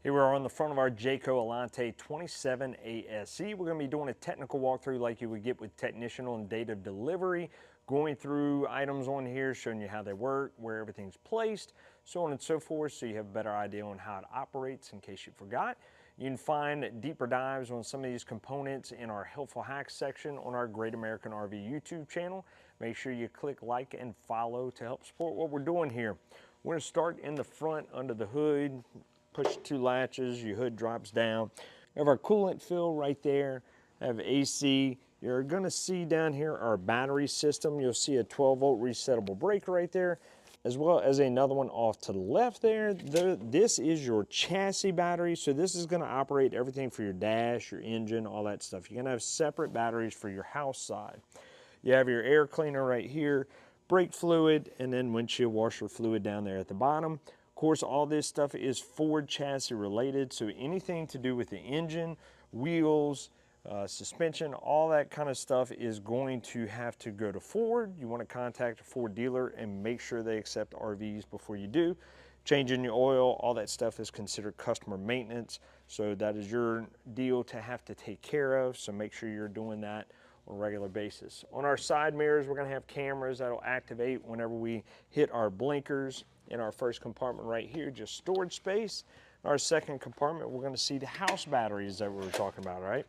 Here we are on the front of our Jayco Alante 27 ASE. We're going to be doing a technical walkthrough like you would get with technician on date of delivery, going through items on here, showing you how they work, where everything's placed, so on and so forth, so you have a better idea on how it operates in case you forgot. You can find deeper dives on some of these components in our Helpful Hacks section on our Great American RV YouTube channel. Make sure you click like and follow to help support what we're doing here. We're going to start in the front under the hood. Push two latches, your hood drops down. We have our coolant fill right there. I have AC. You're gonna see down here our battery system. You'll see a 12-volt resettable breaker right there, as well as another one off to the left there. This is your chassis battery, so this is gonna operate everything for your dash, your engine, all that stuff. You're gonna have separate batteries for your house side. You have your air cleaner right here, brake fluid, and then windshield washer fluid down there at the bottom. Of course, all this stuff is Ford chassis related, so anything to do with the engine, wheels, suspension, all that kind of stuff is going to have to go to Ford. You want to contact a Ford dealer and make sure they accept RVs before you do. Changing your oil, all that stuff is considered customer maintenance, so that is your deal to have to take care of, so make sure you're doing that on a regular basis. On our side mirrors, we're going to have cameras that'll activate whenever we hit our blinkers. In our first compartment right here, just storage space. Our second compartment, we're going to see the house batteries that we were talking about, right?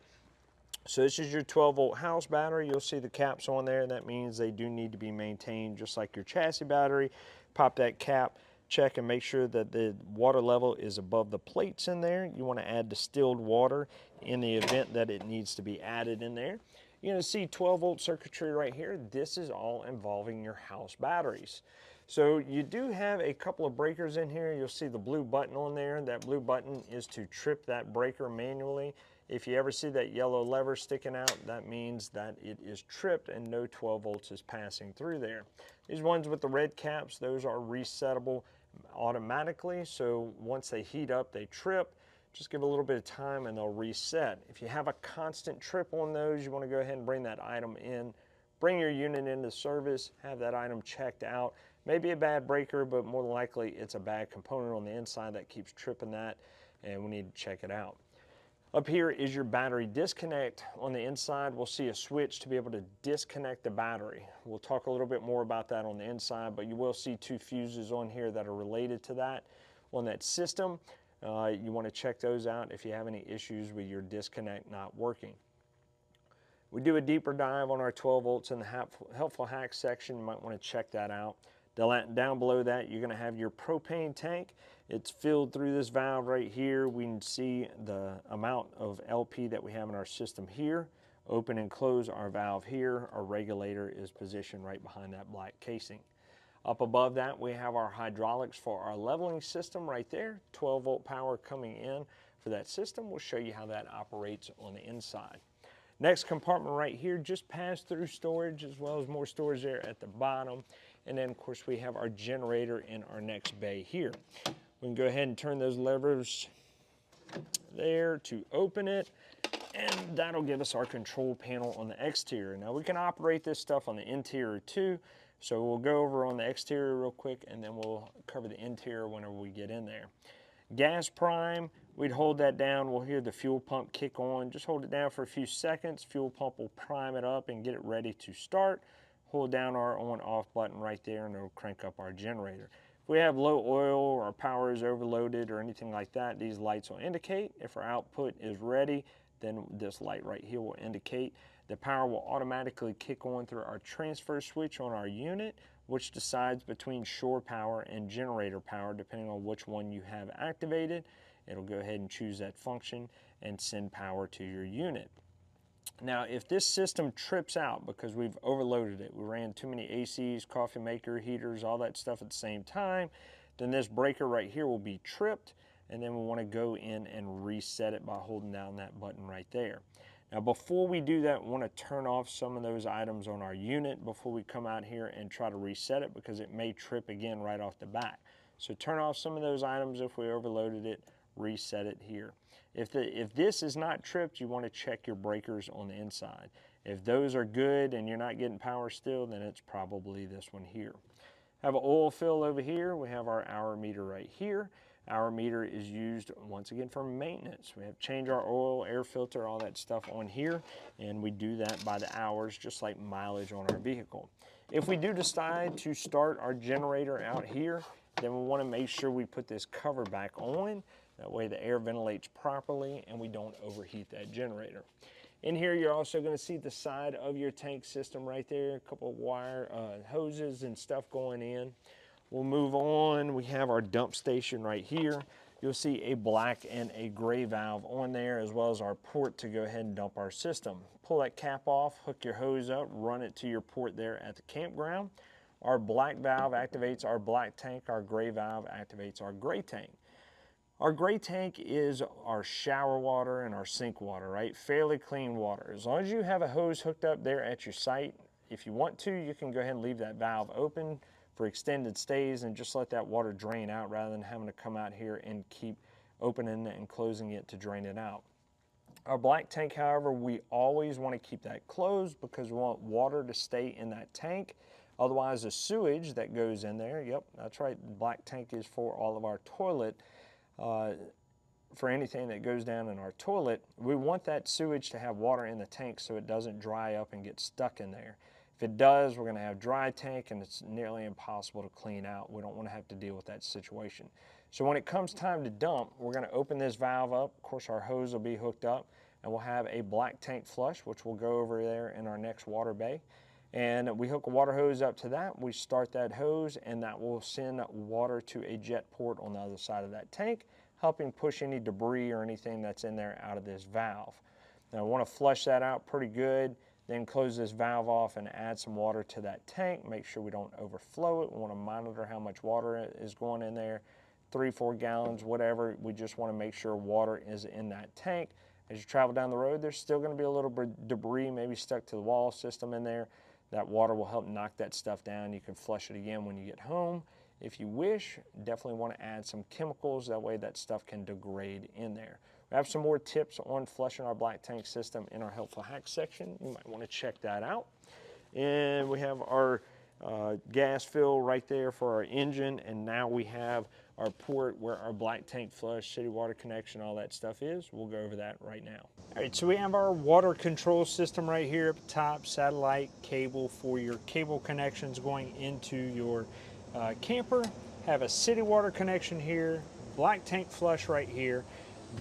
So this is your 12-volt house battery. You'll see the caps on there. That means they do need to be maintained just like your chassis battery. Pop that cap, check and make sure that the water level is above the plates in there. You want to add distilled water in the event that it needs to be added in there. You're going to see 12-volt circuitry right here. This is all involving your house batteries. So you do have a couple of breakers in here. You'll see the blue button on there. That blue button is to trip that breaker manually. If you ever see that yellow lever sticking out, that means that it is tripped and no 12 volts is passing through there. These ones with the red caps, those are resettable automatically. So once they heat up, they trip. Just give it a little bit of time and they'll reset. If you have a constant trip on those, you want to go ahead and bring that item in. Bring your unit into service, have that item checked out. Maybe a bad breaker, but more than likely it's a bad component on the inside that keeps tripping that, and we need to check it out. Up here is your battery disconnect. On the inside, we'll see a switch to be able to disconnect the battery. We'll talk a little bit more about that on the inside, but you will see two fuses on here that are related to that. On that system, you want to check those out if you have any issues with your disconnect not working. We do a deeper dive on our 12 volts in the Helpful Hacks section. You might want to check that out. Down below that, you're going to have your propane tank. It's filled through this valve right here. We can see the amount of LP that we have in our system here. Open and close our valve here. Our regulator is positioned right behind that black casing. Up above that, we have our hydraulics for our leveling system right there. 12-volt power coming in for that system. We'll show you how that operates on the inside. Next compartment right here, just pass-through storage, as well as more storage there at the bottom. And then, of course, we have our generator in our next bay here. We can go ahead and turn those levers there to open it, and that'll give us our control panel on the exterior. Now, we can operate this stuff on the interior too, so we'll go over on the exterior real quick, and then we'll cover the interior whenever we get in there. Gas prime, we'd hold that down. We'll hear the fuel pump kick on. Just hold it down for a few seconds. Fuel pump will prime it up and get it ready to start. Hold down our on-off button right there and it'll crank up our generator. If we have low oil or our power is overloaded or anything like that, these lights will indicate. If our output is ready, then this light right here will indicate. The power will automatically kick on through our transfer switch on our unit, which decides between shore power and generator power depending on which one you have activated. It'll go ahead and choose that function and send power to your unit. Now, if this system trips out because we've overloaded it, we ran too many ACs, coffee maker, heaters, all that stuff at the same time, then this breaker right here will be tripped, and then we want to go in and reset it by holding down that button right there. Now, before we do that, we want to turn off some of those items on our unit before we come out here and try to reset it because it may trip again right off the bat. So turn off some of those items if we overloaded it, reset it here. If this is not tripped, you want to check your breakers on the inside. If those are good and you're not getting power still, then it's probably this one here. Have an oil fill over here. We have our hour meter right here. Our meter is used once again for maintenance. We have to change our oil, air filter, all that stuff on here, and we do that by the hours, just like mileage on our vehicle. If we do decide to start our generator out here, then we want to make sure we put this cover back on. That way the air ventilates properly and we don't overheat that generator. In here, you're also going to see the side of your tank system right there, a couple of wire hoses and stuff going in. We'll move on. We have our dump station right here. You'll see a black and a gray valve on there, as well as our port to go ahead and dump our system. Pull that cap off, hook your hose up, run it to your port there at the campground. Our black valve activates our black tank. Our gray valve activates our gray tank. Our gray tank is our shower water and our sink water, right? Fairly clean water. As long as you have a hose hooked up there at your site, if you want to, you can go ahead and leave that valve open for extended stays and just let that water drain out rather than having to come out here and keep opening and closing it to drain it out. Our black tank, however, we always want to keep that closed because we want water to stay in that tank. Otherwise, the sewage that goes in there, yep, that's right, the black tank is for all of our toilet. For anything that goes down in our toilet, we want that sewage to have water in the tank so it doesn't dry up and get stuck in there. If it does, we're going to have dry tank and it's nearly impossible to clean out. We don't want to have to deal with that situation. So when it comes time to dump, we're going to open this valve up. Of course, our hose will be hooked up and we'll have a black tank flush, which will go over there in our next water bay. And we hook a water hose up to that. We start that hose and that will send water to a jet port on the other side of that tank, helping push any debris or anything that's in there out of this valve. Now I want to flush that out pretty good, then close this valve off and add some water to that tank. Make sure we don't overflow it. We want to monitor how much water is going in there, 3-4 gallons, whatever. We just want to make sure water is in that tank. As you travel down the road, there's still going to be a little bit of debris maybe stuck to the wall system in there. That water will help knock that stuff down. You can flush it again when you get home. If you wish, definitely want to add some chemicals. That way that stuff can degrade in there. We have some more tips on flushing our black tank system in our helpful hacks section. You might want to check that out. And we have our gas fill right there for our engine. And now we have our port where our black tank flush, city water connection, all that stuff is. We'll go over that right now. All right, so we have our water control system right here up top, satellite cable for your cable connections going into your camper. Have a city water connection here, black tank flush right here.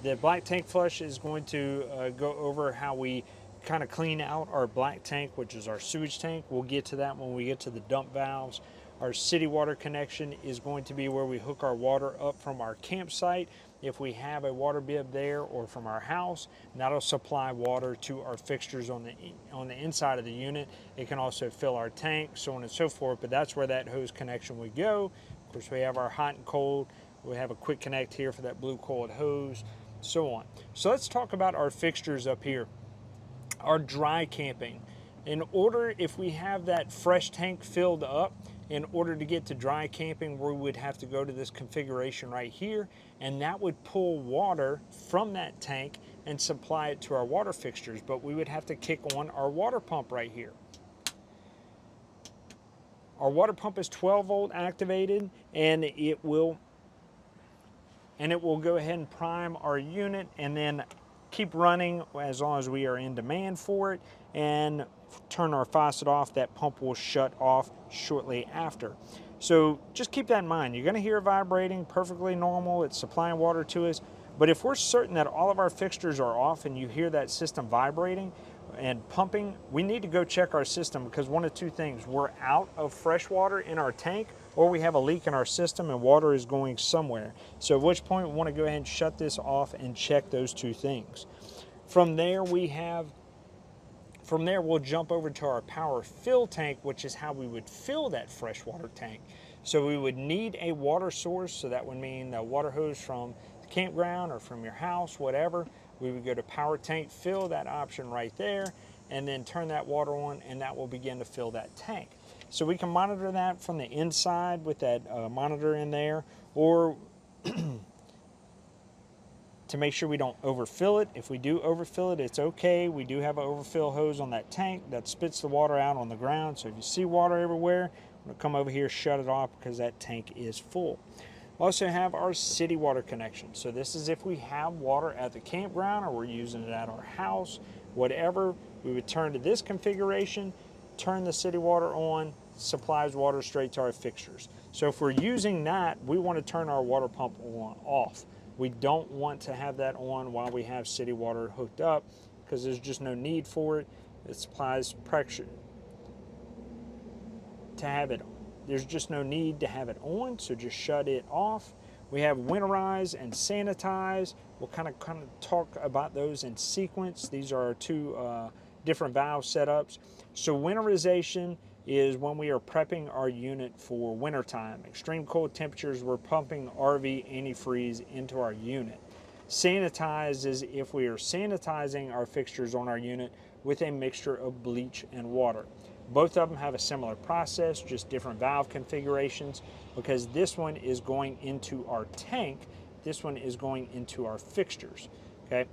The black tank flush is going to go over how we kind of clean out our black tank, which is our sewage tank. We'll get to that when we get to the dump valves. Our city water connection is going to be where we hook our water up from our campsite if we have a water bib there, or from our house. And that'll supply water to our fixtures on the inside of the unit. It can also fill our tank, so on and so forth, but that's where that hose connection would go. Of course, we have our hot and cold. We have a quick connect here for that blue coiled hose, so on. So let's talk about our fixtures up here. Our dry camping. In order, if we have that fresh tank filled up, in order to get to dry camping, we would have to go to this configuration right here, and that would pull water from that tank and supply it to our water fixtures. But we would have to kick on our water pump right here. Our water pump is 12 volt activated, and it will go ahead and prime our unit and then keep running as long as we are in demand for it, and turn our faucet off. That pump will shut off shortly after. So just keep that in mind. You're going to hear it vibrating, perfectly normal. It's supplying water to us. But if we're certain that all of our fixtures are off and you hear that system vibrating and pumping, we need to go check our system, because one of two things: we're out of fresh water in our tank, or we have a leak in our system and water is going somewhere. So at which point we want to go ahead and shut this off and check those two things. From there, we'll jump over to our power fill tank, which is how we would fill that freshwater tank. So we would need a water source, so that would mean the water hose from the campground or from your house, whatever. We would go to power tank fill, that option right there, and then turn that water on, and that will begin to fill that tank. So we can monitor that from the inside with that monitor in there, or to make sure we don't overfill it. If we do overfill it, it's okay. We do have an overfill hose on that tank that spits the water out on the ground. So if you see water everywhere, I'm gonna come over here, shut it off, because that tank is full. We also have our city water connection. So this is if we have water at the campground or we're using it at our house, whatever, we would turn to this configuration, turn the city water on, supplies water straight to our fixtures. So if we're using that, we want to turn our water pump on off. We don't want to have that on while we have city water hooked up because there's just no need for it. It supplies pressure to have it. There's just no need to have it on, so just shut it off. We have winterize and sanitize. We'll kind of talk about those in sequence. These are our two different valve setups. So winterization is when we are prepping our unit for wintertime. Extreme cold temperatures, we're pumping RV antifreeze into our unit. Sanitize is if we are sanitizing our fixtures on our unit with a mixture of bleach and water. Both of them have a similar process, just different valve configurations, because this one is going into our tank, this one is going into our fixtures, okay?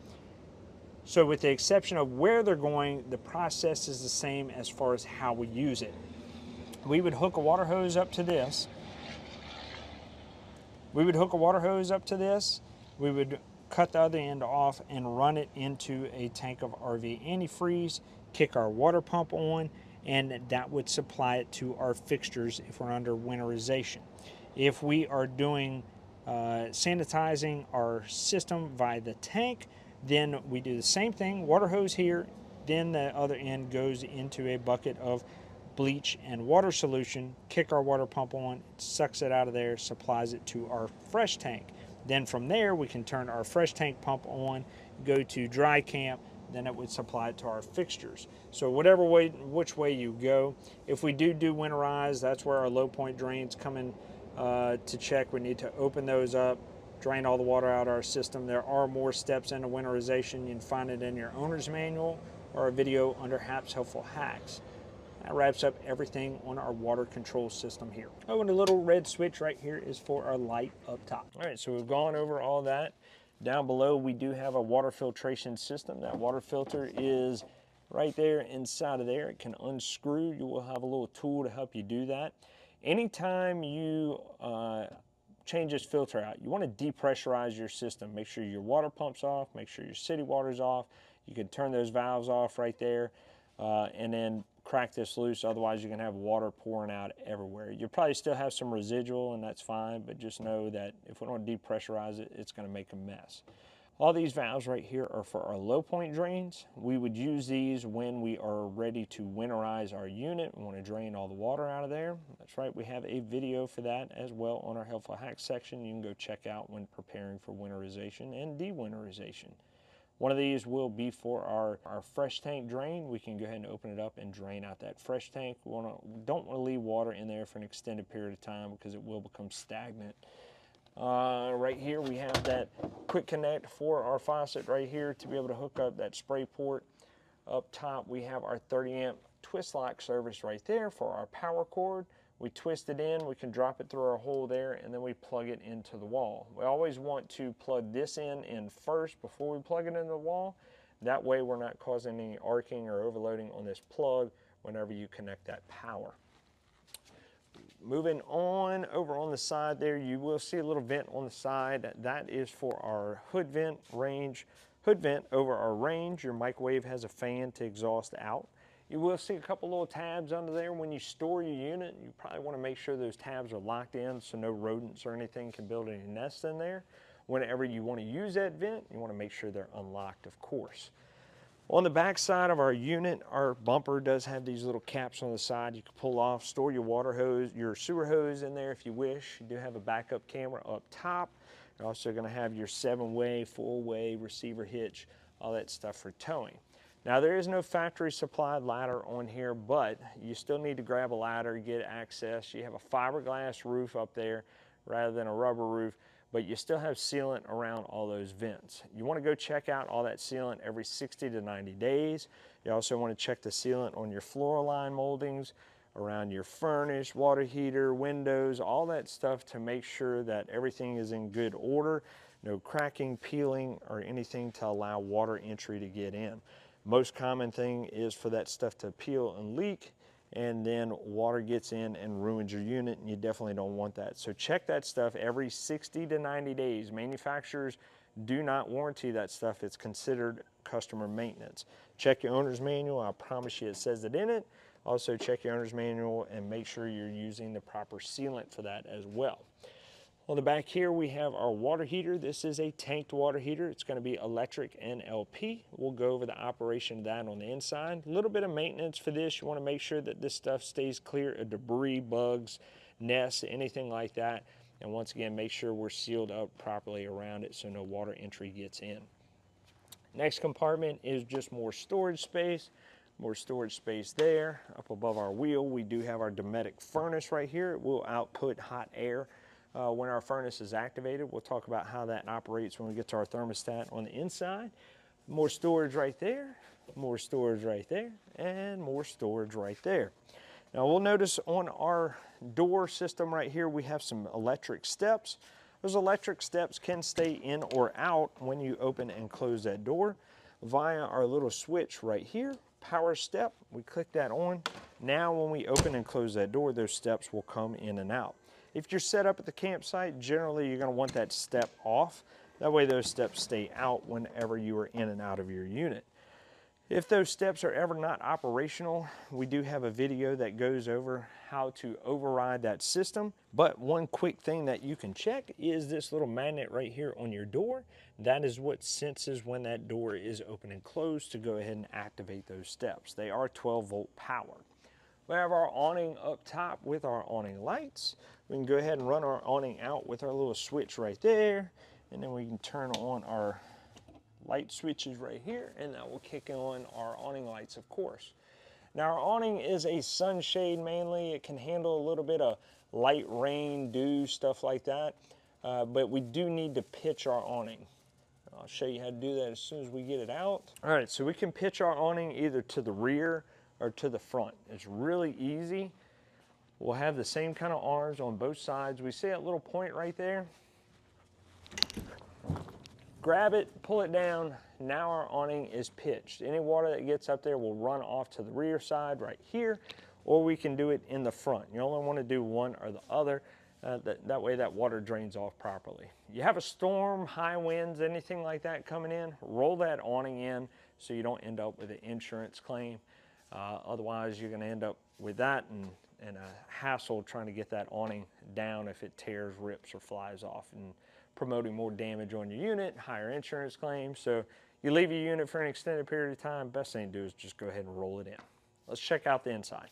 So with the exception of where they're going, the process is the same as far as how we use it. We would hook a water hose up to this. We would cut the other end off and run it into a tank of RV antifreeze, kick our water pump on, and that would supply it to our fixtures if we're under winterization. If we are doing sanitizing our system via the tank, then we do the same thing, water hose here, then the other end goes into a bucket of bleach and water solution, kick our water pump on, it sucks it out of there, supplies it to our fresh tank. Then from there we can turn our fresh tank pump on, go to dry camp, then it would supply it to our fixtures. So whatever way, which way you go. If we do winterize, that's where our low point drains come in to check. We need to open those up, drain all the water out of our system. There are more steps into winterization. You can find it in your owner's manual or a video under HAP's Helpful Hacks. That wraps up everything on our water control system here. Oh, and a little red switch right here is for our light up top. All right, so we've gone over all that. Down below, we do have a water filtration system. That water filter is right there inside of there. It can unscrew. You will have a little tool to help you do that. Anytime you change this filter out, you want to depressurize your system. Make sure your water pump's off, make sure your city water's off. You can turn those valves off right there and then crack this loose, otherwise you're going to have water pouring out everywhere. You'll probably still have some residual and that's fine, but just know that if we don't depressurize it, it's going to make a mess. All these valves right here are for our low point drains. We would use these when we are ready to winterize our unit. We want to drain all the water out of there. That's right, we have a video for that as well on our Helpful Hacks section. You can go check out when preparing for winterization and de-winterization. One of these will be for our fresh tank drain. We can go ahead and open it up and drain out that fresh tank. We don't want to leave water in there for an extended period of time because it will become stagnant. Right here we have that quick connect for our faucet right here to be able to hook up that spray port. Up top we have our 30 amp twist lock service right there for our power cord. We twist it in, we can drop it through our hole there, and then we plug it into the wall. We always want to plug this in first before we plug it into the wall. That way we're not causing any arcing or overloading on this plug whenever you connect that power. Moving on, over on the side there, you will see a little vent on the side. That is for our hood vent range. Hood vent over our range. Your microwave has a fan to exhaust out. You will see a couple little tabs under there. When you store your unit, you probably want to make sure those tabs are locked in so no rodents or anything can build any nests in there. Whenever you want to use that vent, you want to make sure they're unlocked, of course. On the back side of our unit, our bumper does have these little caps on the side you can pull off, store your water hose, your sewer hose in there if you wish. You do have a backup camera up top. You're also going to have your 7-way, 4-way receiver hitch, all that stuff for towing. Now there is no factory supplied ladder on here, but you still need to grab a ladder, get access. You have a fiberglass roof up there rather than a rubber roof, but you still have sealant around all those vents. You want to go check out all that sealant every 60 to 90 days. You also want to check the sealant on your floor line moldings, around your furnace, water heater, windows, all that stuff to make sure that everything is in good order. No cracking, peeling, or anything to allow water entry to get in. Most common thing is for that stuff to peel and leak, and then water gets in and ruins your unit, and you definitely don't want that. So check that stuff every 60 to 90 days. Manufacturers do not warranty that stuff. It's considered customer maintenance. Check your owner's manual. I promise you it says it in it. Also check your owner's manual and make sure you're using the proper sealant for that as well. On the back here we have our water heater. This is a tanked water heater. It's going to be electric and LP. We'll go over the operation of that on the inside. A little bit of maintenance for this. You want to make sure that this stuff stays clear of debris, bugs, nests, anything like that. And once again, make sure we're sealed up properly around it so no water entry gets in. Next compartment is just more storage space. More storage space there. Up above our wheel, we do have our Dometic furnace right here. It will output hot air when our furnace is activated. We'll talk about how that operates when we get to our thermostat on the inside. More storage right there, more storage right there, and more storage right there. Now we'll notice on our door system right here, we have some electric steps. Those electric steps can stay in or out when you open and close that door via our little switch right here, power step. We click that on. Now when we open and close that door, those steps will come in and out. If you're set up at the campsite, generally you're going to want that step off. That way those steps stay out whenever you are in and out of your unit. If those steps are ever not operational, we do have a video that goes over how to override that system. But one quick thing that you can check is this little magnet right here on your door. That is what senses when that door is open and closed to go ahead and activate those steps. They are 12-volt powered. We have our awning up top with our awning lights. We can go ahead and run our awning out with our little switch right there. And then we can turn on our light switches right here, and that will kick on our awning lights, of course. Now our awning is a sunshade mainly. It can handle a little bit of light rain, dew, stuff like that. But we do need to pitch our awning. I'll show you how to do that as soon as we get it out. All right, so we can pitch our awning either to the rear or to the front. It's really easy. We'll have the same kind of arms on both sides. We see that little point right there. Grab it, pull it down. Now our awning is pitched. Any water that gets up there will run off to the rear side right here, or we can do it in the front. You only want to do one or the other. That way that water drains off properly. You have a storm, high winds, anything like that coming in, roll that awning in so you don't end up with an insurance claim. Otherwise, you're going to end up with that and a hassle trying to get that awning down if it tears, rips, or flies off, and promoting more damage on your unit, higher insurance claims. So you leave your unit for an extended period of time, best thing to do is just go ahead and roll it in. Let's check out the inside.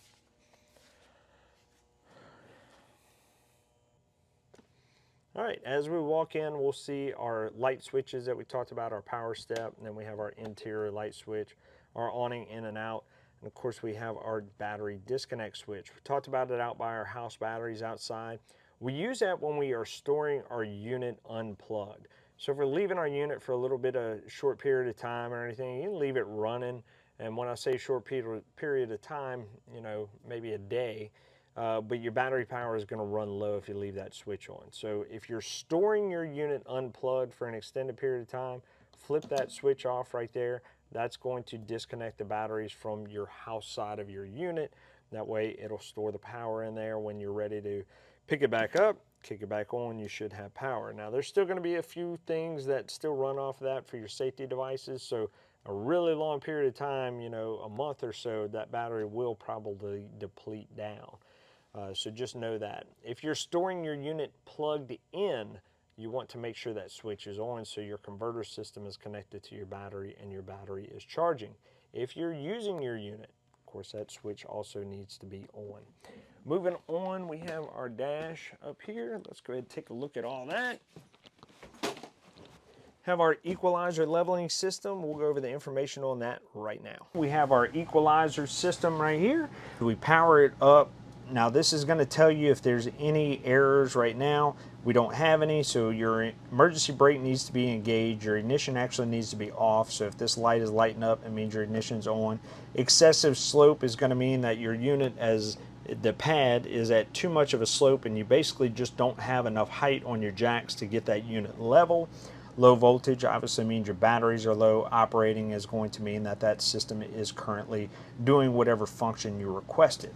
All right, as we walk in, we'll see our light switches that we talked about, our power step, and then we have our interior light switch, our awning in and out, and of course we have our battery disconnect switch. We talked about it out by our house batteries outside. We use that when we are storing our unit unplugged. So if we're leaving our unit for a little bit of short period of time or anything, you can leave it running. And when I say short period of time, you know, maybe a day, but your battery power is going to run low if you leave that switch on. So if you're storing your unit unplugged for an extended period of time, flip that switch off right there. That's going to disconnect the batteries from your house side of your unit. That way it'll store the power in there. When you're ready to pick it back up, kick it back on, you should have power. Now there's still going to be a few things that still run off of that for your safety devices. So a really long period of time, you know, a month or so, that battery will probably deplete down. So just know that. If you're storing your unit plugged in, you want to make sure that switch is on so your converter system is connected to your battery and your battery is charging. If you're using your unit, of course, that switch also needs to be on. Moving on, we have our dash up here. Let's go ahead and take a look at all that. Have our equalizer leveling system. We'll go over the information on that right now. We have our equalizer system right here. We power it up. Now this is going to tell you if there's any errors right now. We don't have any, so your emergency brake needs to be engaged. Your ignition actually needs to be off, so if this light is lighting up, it means your ignition's on. Excessive slope is going to mean that your unit, as the pad, is at too much of a slope and you basically just don't have enough height on your jacks to get that unit level. Low voltage obviously means your batteries are low. Operating is going to mean that that system is currently doing whatever function you requested.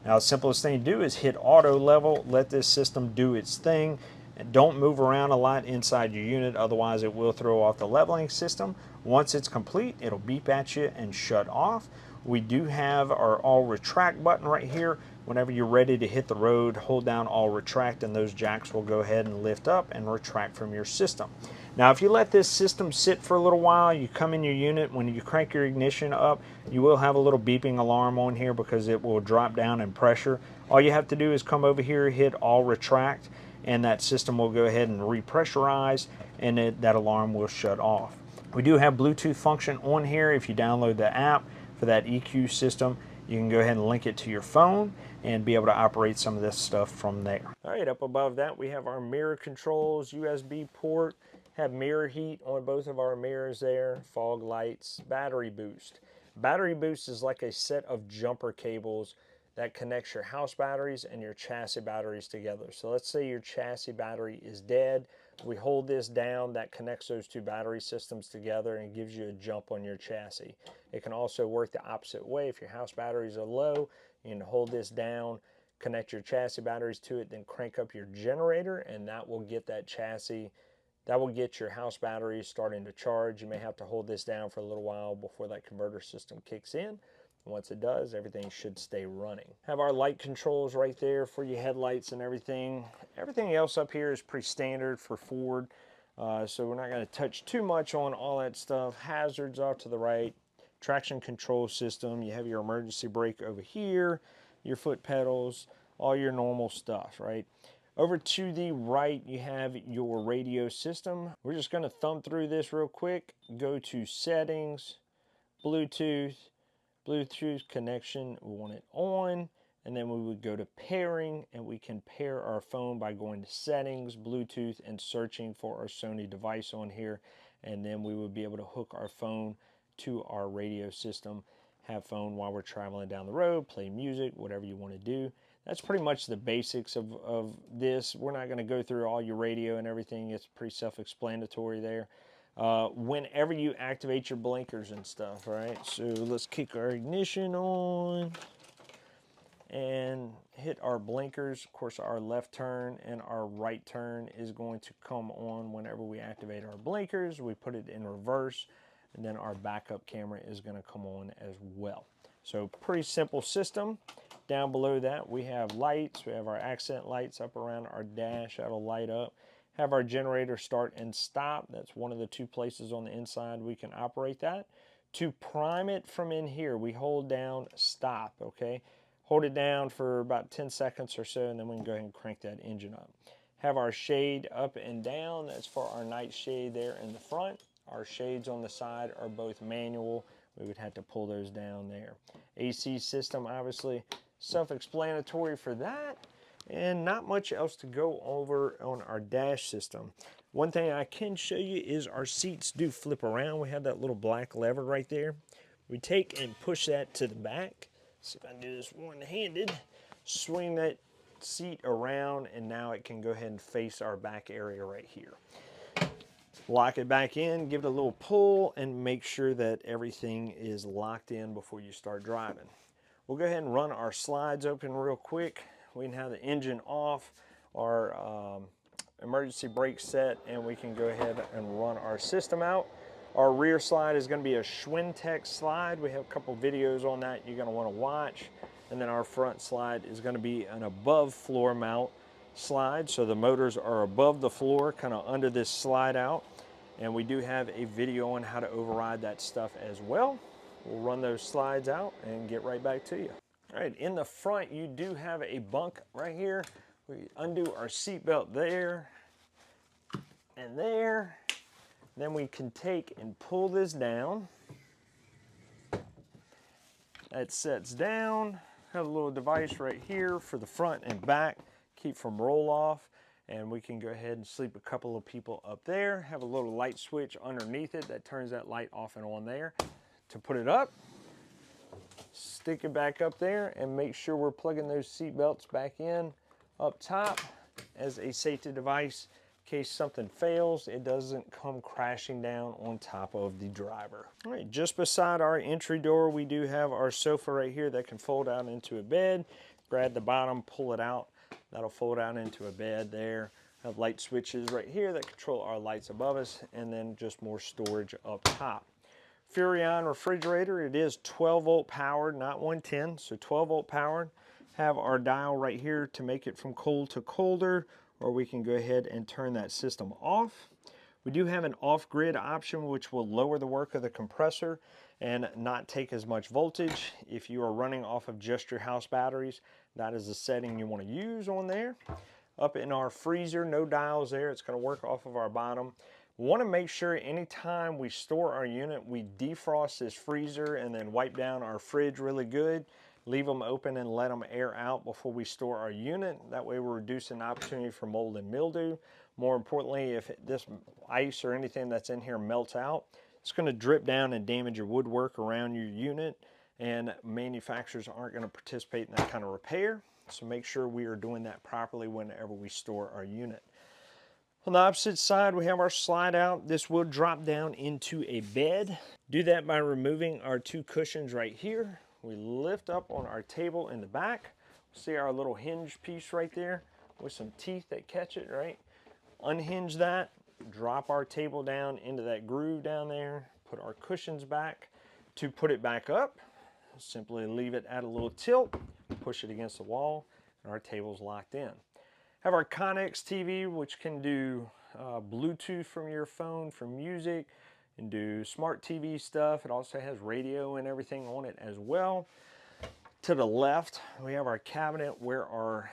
Now, the simplest thing to do is hit auto level, let this system do its thing. And don't move around a lot inside your unit, otherwise it will throw off the leveling system. Once it's complete, it'll beep at you and shut off. We do have our all retract button right here. Whenever you're ready to hit the road, hold down all retract and those jacks will go ahead and lift up and retract from your system. Now, if you let this system sit for a little while, you come in your unit, when you crank your ignition up, you will have a little beeping alarm on here because it will drop down in pressure. All you have to do is come over here, hit all retract, and that system will go ahead and repressurize, and that alarm will shut off. We do have Bluetooth function on here. If you download the app for that EQ system, you can go ahead and link it to your phone and be able to operate some of this stuff from there. All right, up above that we have our mirror controls, USB port, have mirror heat on both of our mirrors there, fog lights, battery boost. Battery boost is like a set of jumper cables that connects your house batteries and your chassis batteries together. So let's say your chassis battery is dead. We hold this down, that connects those two battery systems together and gives you a jump on your chassis. It can also work the opposite way. If your house batteries are low, you can hold this down, connect your chassis batteries to it, then crank up your generator, and that will get that chassis, that will get your house batteries starting to charge. You may have to hold this down for a little while before that converter system kicks in. Once it does, everything should stay running. Have our light controls right there for your headlights and everything. Everything else up here is pretty standard for Ford, so we're not going to touch too much on all that stuff. Hazards off to the right, traction control system. You have your emergency brake over here, your foot pedals, all your normal stuff, right? Over to the right, you have your radio system. We're just going to thumb through this real quick. Go to settings, Bluetooth connection, we want it on, and then we would go to pairing, and we can pair our phone by going to settings, Bluetooth, and searching for our Sony device on here, and then we would be able to hook our phone to our radio system, have phone while we're traveling down the road, play music, whatever you want to do. That's pretty much the basics of this. We're not going to go through all your radio and everything. It's pretty self-explanatory there. Whenever you activate your blinkers and stuff, right? So let's kick our ignition on and hit our blinkers. Of course, our left turn and our right turn is going to come on whenever we activate our blinkers. We put it in reverse, and then our backup camera is going to come on as well. So pretty simple system. Down below that, we have lights. We have our accent lights up around our dash. That'll light up. Have our generator start and stop. That's one of the two places on the inside we can operate that. To prime it from in here, we hold down stop, okay? Hold it down for about 10 seconds or so, and then we can go ahead and crank that engine up. Have our shade up and down. That's for our night shade there in the front. Our shades on the side are both manual. We would have to pull those down there. AC system, obviously, self-explanatory for that. And not much else to go over on our dash system. One thing I can show you is our seats do flip around. We have that little black lever right there. We take and push that to the back. See if I can do this one-handed. Swing that seat around, and now it can go ahead and face our back area right here. Lock it back in, give it a little pull, and make sure that everything is locked in before you start driving. We'll go ahead and run our slides open real quick. We can have the engine off, our emergency brake set, and we can go ahead and run our system out. Our rear slide is going to be a Schwintek slide. We have a couple videos on that you're going to want to watch. And then our front slide is going to be an above floor mount slide. So the motors are above the floor, kind of under this slide out. And we do have a video on how to override that stuff as well. We'll run those slides out and get right back to you. All right, in the front, you do have a bunk right here. We undo our seatbelt there and there. Then we can take and pull this down. That sets down. Have a little device right here for the front and back, keep from roll off. And we can go ahead and sleep a couple of people up there. Have a little light switch underneath it that turns that light off and on there. To put it up, stick it back up there and make sure we're plugging those seat belts back in up top as a safety device. case something fails, it doesn't come crashing down on top of the driver. All right, just beside our entry door, we do have our sofa right here that can fold out into a bed. Grab the bottom, pull it out. That'll fold out into a bed there. Have light switches right here that control our lights above us, and then just more storage up top. Furrion refrigerator, it is 12 volt powered, not 110, so 12 volt powered. Have our dial right here to make it from cold to colder, or we can go ahead and turn that system off. We do have an off-grid option which will lower the work of the compressor and not take as much voltage. If you are running off of just your house batteries, that is the setting you want to use on there. Up in our freezer, no dials there, it's going to work off of our bottom. We want to make sure anytime we store our unit, we defrost this freezer and then wipe down our fridge really good. Leave them open and let them air out before we store our unit. That way we're reducing the opportunity for mold and mildew. More importantly, if this ice or anything that's in here melts out, it's going to drip down and damage your woodwork around your unit, and manufacturers aren't going to participate in that kind of repair. So make sure we are doing that properly whenever we store our unit. On the opposite side, we have our slide out. This will drop down into a bed. Do that by removing our two cushions right here. We lift up on our table in the back. See our little hinge piece right there with some teeth that catch it, right? Unhinge that, drop our table down into that groove down there, put our cushions back. To put it back up, simply leave it at a little tilt, push it against the wall, and our table's locked in. Have our Connex TV, which can do Bluetooth from your phone for music, and do smart TV stuff. It also has radio and everything on it as well. To the left, we have our cabinet where our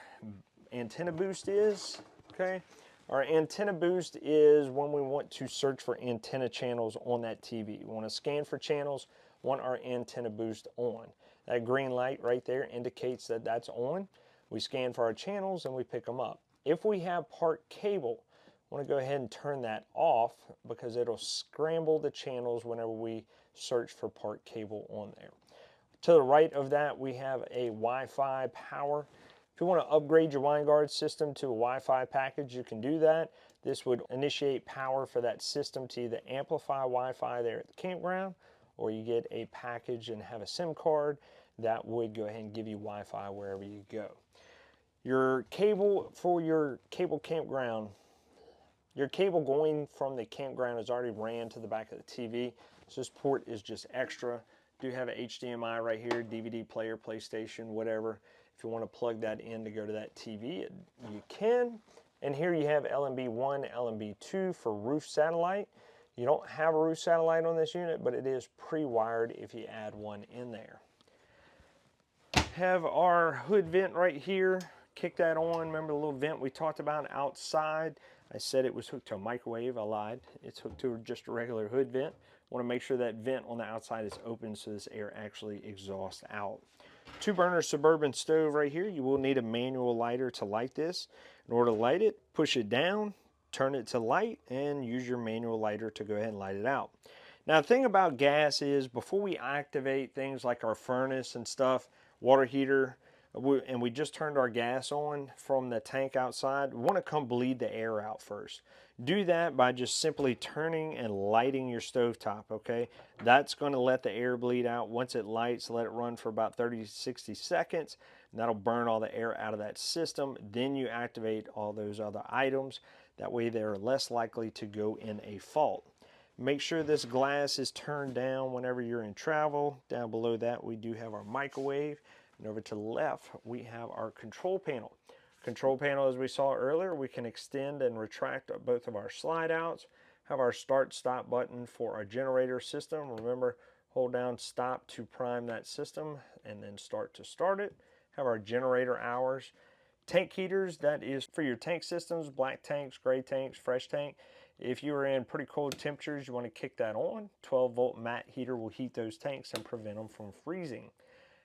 antenna boost is, okay? Our antenna boost is when we want to search for antenna channels on that TV. We want to scan for channels, want our antenna boost on. That green light right there indicates that that's on. We scan for our channels and we pick them up. If we have part cable, I want to go ahead and turn that off because it'll scramble the channels whenever we search for part cable on there. To the right of that, we have a Wi-Fi power. If you want to upgrade your WineGuard system to a Wi-Fi package, you can do that. This would initiate power for that system to either amplify Wi-Fi there at the campground, or you get a package and have a SIM card that would go ahead and give you Wi-Fi wherever you go. Your cable for your cable campground, your cable going from the campground is already ran to the back of the TV, so this port is just extra. Do have an HDMI right here, DVD player, PlayStation, whatever. If you want to plug that in to go to that TV, you can. And here you have LMB1, LMB2 for roof satellite. You don't have a roof satellite on this unit, but it is pre-wired if you add one in there. Have our hood vent right here. Kick that on. Remember the little vent we talked about outside? I said it was hooked to a microwave. I lied. It's hooked to just a regular hood vent. Want to make sure that vent on the outside is open so this air actually exhausts out. 2-burner Suburban stove right here. You will need a manual lighter to light this. In order to light it, push it down, turn it to light, and use your manual lighter to go ahead and light it out. Now the thing about gas is before we activate things like our furnace and stuff, water heater, and we just turned our gas on from the tank outside, we want to come bleed the air out first. Do that by just simply turning and lighting your stovetop, okay? That's going to let the air bleed out. Once it lights, let it run for about 30 to 60 seconds, and that'll burn all the air out of that system. Then you activate all those other items. That way they're less likely to go in a fault. Make sure this glass is turned down whenever you're in travel. Down below that, we do have our microwave. And over to the left, we have our control panel. Control panel, as we saw earlier, we can extend and retract both of our slide outs. Have our start stop button for our generator system. Remember, hold down stop to prime that system and then start to start it. Have our generator hours. Tank heaters, that is for your tank systems, black tanks, gray tanks, fresh tank. If you are in pretty cold temperatures, you want to kick that on. 12-volt mat heater will heat those tanks and prevent them from freezing.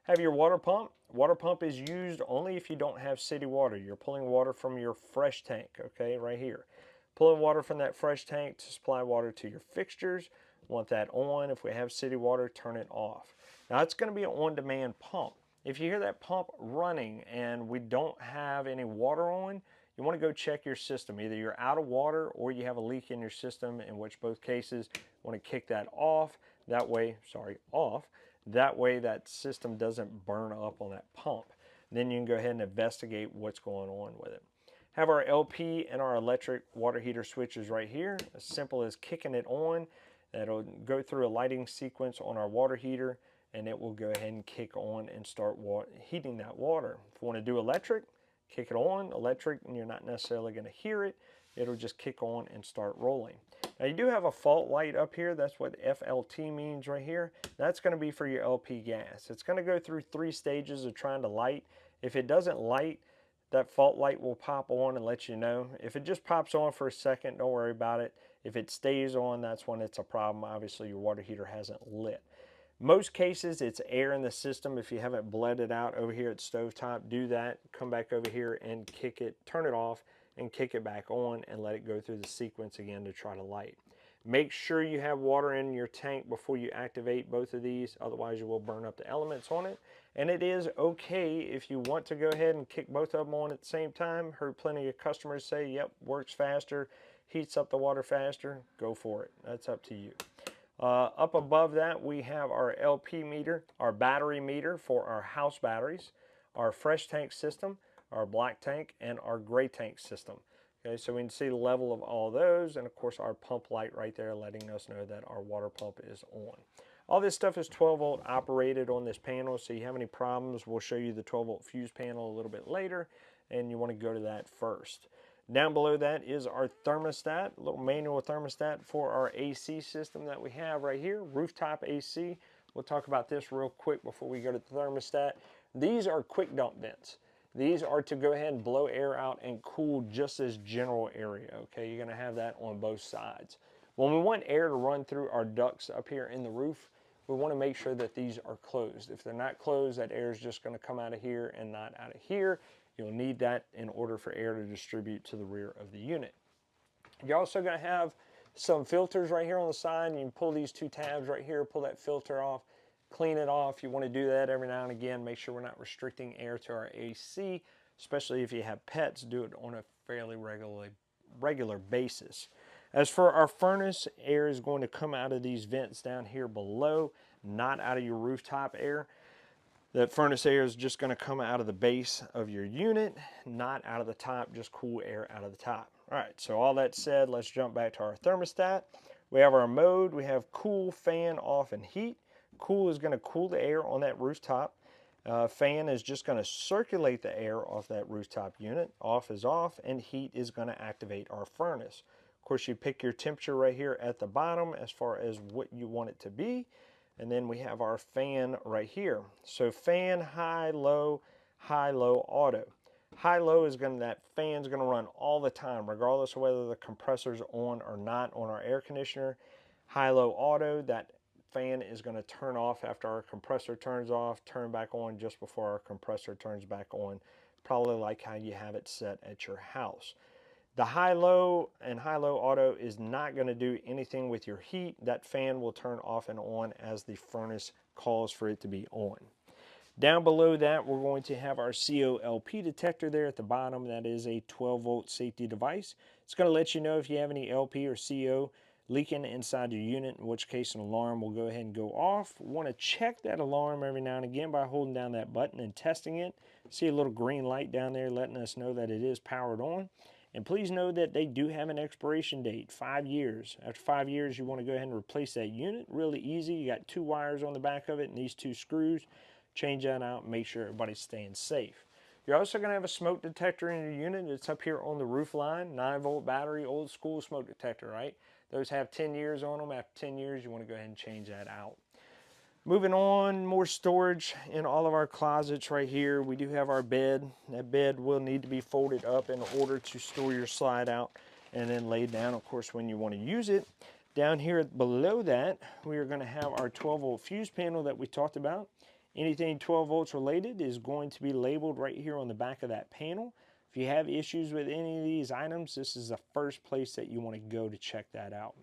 Have your water pump. Water pump is used only if you don't have city water. You're pulling water from your fresh tank, okay, right here. Pulling water from that fresh tank to supply water to your fixtures. Want that on. If we have city water, turn it off. Now it's going to be an on-demand pump. If you hear that pump running and we don't have any water on, you want to go check your system. Either you're out of water or you have a leak in your system, in which both cases you want to kick that off. That way, off. That way that system doesn't burn up on that pump. Then you can go ahead and investigate what's going on with it. Have our LP and our electric water heater switches right here. As simple as kicking it on. It'll go through a lighting sequence on our water heater, and it will go ahead and kick on and start heating that water. If you want to do electric, kick it on, electric, and you're not necessarily going to hear it. It'll just kick on and start rolling. Now you do have a fault light up here. That's what FLT means right here. That's going to be for your LP gas. It's going to go through 3 stages of trying to light. If it doesn't light, that fault light will pop on and let you know. If it just pops on for a second, don't worry about it. If it stays on, that's when it's a problem. Obviously, your water heater hasn't lit. Most cases, it's air in the system. If you haven't bled it out over here at stovetop, do that. Come back over here and kick it, turn it off, and kick it back on and let it go through the sequence again to try to light. Make sure you have water in your tank before you activate both of these, otherwise you will burn up the elements on it. And it is okay if you want to go ahead and kick both of them on at the same time. Heard plenty of customers say, yep, works faster, heats up the water faster. Go for it. That's up to you. Up above that, we have our LP meter, our battery meter for our house batteries, our fresh tank system, our black tank, and our gray tank system. Okay, so we can see the level of all those, and of course our pump light right there letting us know that our water pump is on. All this stuff is 12-volt operated on this panel, so you have any problems, we'll show you the 12-volt fuse panel a little bit later, and you want to go to that first. Down below that is our thermostat, a little manual thermostat for our AC system that we have right here, rooftop AC. We'll talk about this real quick before we go to the thermostat. These are quick dump vents. These are to go ahead and blow air out and cool just this general area, okay? You're gonna have that on both sides. When we want air to run through our ducts up here in the roof, we wanna make sure that these are closed. If they're not closed, that air is just gonna come out of here and not out of here. You'll need that in order for air to distribute to the rear of the unit. You're also gonna have some filters right here on the side. You can pull these 2 tabs right here, pull that filter off, clean it off. You want to do that every now and again. Make sure we're not restricting air to our AC, especially if you have pets. Do it on a fairly regular basis. As for our furnace, air is going to come out of these vents down here below, not out of your rooftop air. That furnace air is just going to come out of the base of your unit, not out of the top, just cool air out of the top. All right, so all that said, let's jump back to our thermostat. We have our mode. We have cool, fan, off, and heat. Cool is going to cool the air on that rooftop. Fan is just going to circulate the air off that rooftop unit. Off is off, and heat is going to activate our furnace. Of course, you pick your temperature right here at the bottom as far as what you want it to be. And then we have our fan right here. So fan, high, low, auto. High, low is that fan's going to run all the time, regardless of whether the compressor's on or not on our air conditioner. High, low, auto, that fan is going to turn off after our compressor turns off, turn back on just before our compressor turns back on, probably like how you have it set at your house. The high-low and high-low auto is not going to do anything with your heat. That fan will turn off and on as the furnace calls for it to be on. Down below that, we're going to have our COLP detector there at the bottom. That is a 12-volt safety device. It's going to let you know if you have any LP or CO leaking inside your unit, in which case an alarm will go ahead and go off. We want to check that alarm every now and again by holding down that button and testing it. See a little green light down there letting us know that it is powered on. And please know that they do have an expiration date, 5 years. After 5 years, you want to go ahead and replace that unit. Really easy. You got 2 wires on the back of it and these 2 screws. Change that out and make sure everybody's staying safe. You're also going to have a smoke detector in your unit. It's up here on the roof line, 9-volt battery, old school smoke detector, right? Those have 10 years on them. After 10 years, you want to go ahead and change that out. Moving on, more storage in all of our closets right here. We do have our bed. That bed will need to be folded up in order to store your slide out and then laid down, of course, when you want to use it. Down here below that, we are going to have our 12-volt fuse panel that we talked about. Anything 12 volts related is going to be labeled right here on the back of that panel. If you have issues with any of these items, this is the first place that you want to go to check that out.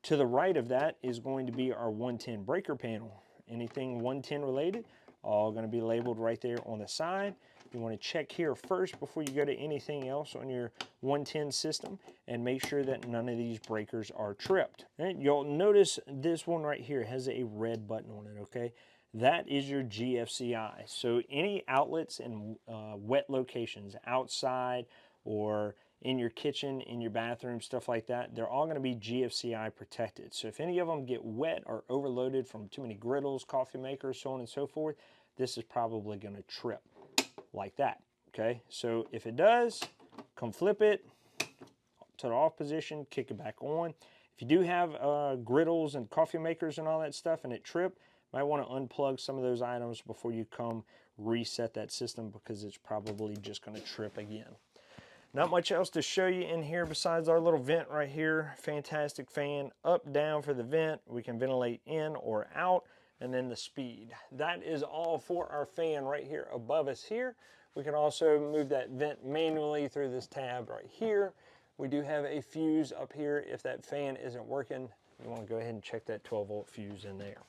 To the right of that is going to be our 110 breaker panel. Anything 110 related, all going to be labeled right there on the side. You want to check here first before you go to anything else on your 110 system and make sure that none of these breakers are tripped. And you'll notice this one right here has a red button on it, okay? That is your GFCI. So any outlets in wet locations, outside or in your kitchen, in your bathroom, stuff like that, they're all going to be GFCI protected. So if any of them get wet or overloaded from too many griddles, coffee makers, so on and so forth, this is probably going to trip like that, okay? So if it does, come flip it to the off position, kick it back on. If you do have griddles and coffee makers and all that stuff and it tripped, you might want to unplug some of those items before you come reset that system, because it's probably just going to trip again. Not much else to show you in here besides our little vent right here. Fantastic fan, up, down for the vent. We can ventilate in or out, and then the speed. That is all for our fan right here above us here. We can also move that vent manually through this tab right here. We do have a fuse up here. If that fan isn't working, you want to go ahead and check that 12-volt fuse in there.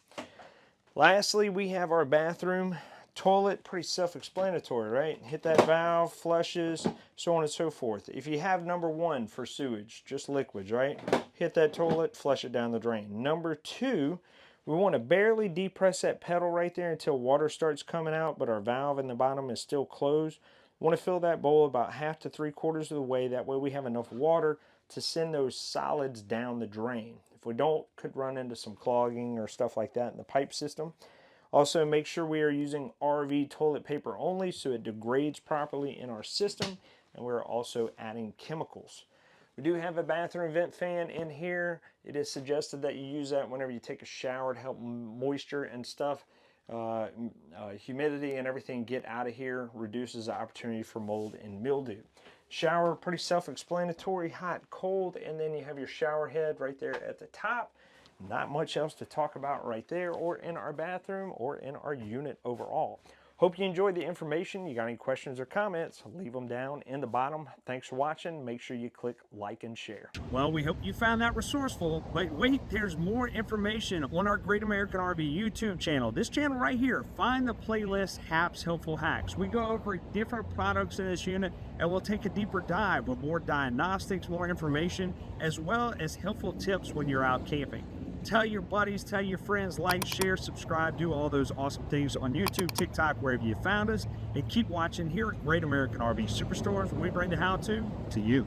Lastly, we have our bathroom toilet. Pretty self-explanatory, right? Hit that valve, flushes, so on and so forth. If you have number 1 for sewage, just liquids, right? Hit that toilet, flush it down the drain. Number 2, we want to barely depress that pedal right there until water starts coming out, but our valve in the bottom is still closed. We want to fill that bowl about 1/2 to 3/4 of the way. That way we have enough water to send those solids down the drain. If we don't, could run into some clogging or stuff like that in the pipe system. Also, make sure we are using RV toilet paper only so it degrades properly in our system, and we're also adding chemicals. We do have a bathroom vent fan in here. It is suggested that you use that whenever you take a shower to help moisture and stuff, humidity and everything get out of here, reduces the opportunity for mold and mildew. Shower, pretty self-explanatory, hot, cold, and then you have your shower head right there at the top. Not much else to talk about right there or in our bathroom or in our unit overall. Hope you enjoyed the information. You got any questions or comments, leave them down in the bottom. Thanks for watching. Make sure you click like and share. Well, we hope you found that resourceful, but wait, there's more information on our Great American RV YouTube channel. This channel right here, find the playlist Hap's Helpful Hacks. We go over different products in this unit, and we'll take a deeper dive with more diagnostics, more information, as well as helpful tips when you're out camping. Tell your buddies, tell your friends, like, share, subscribe, do all those awesome things on YouTube, TikTok, wherever you found us. And keep watching here at Great American RV Superstores, where we bring the how-to you.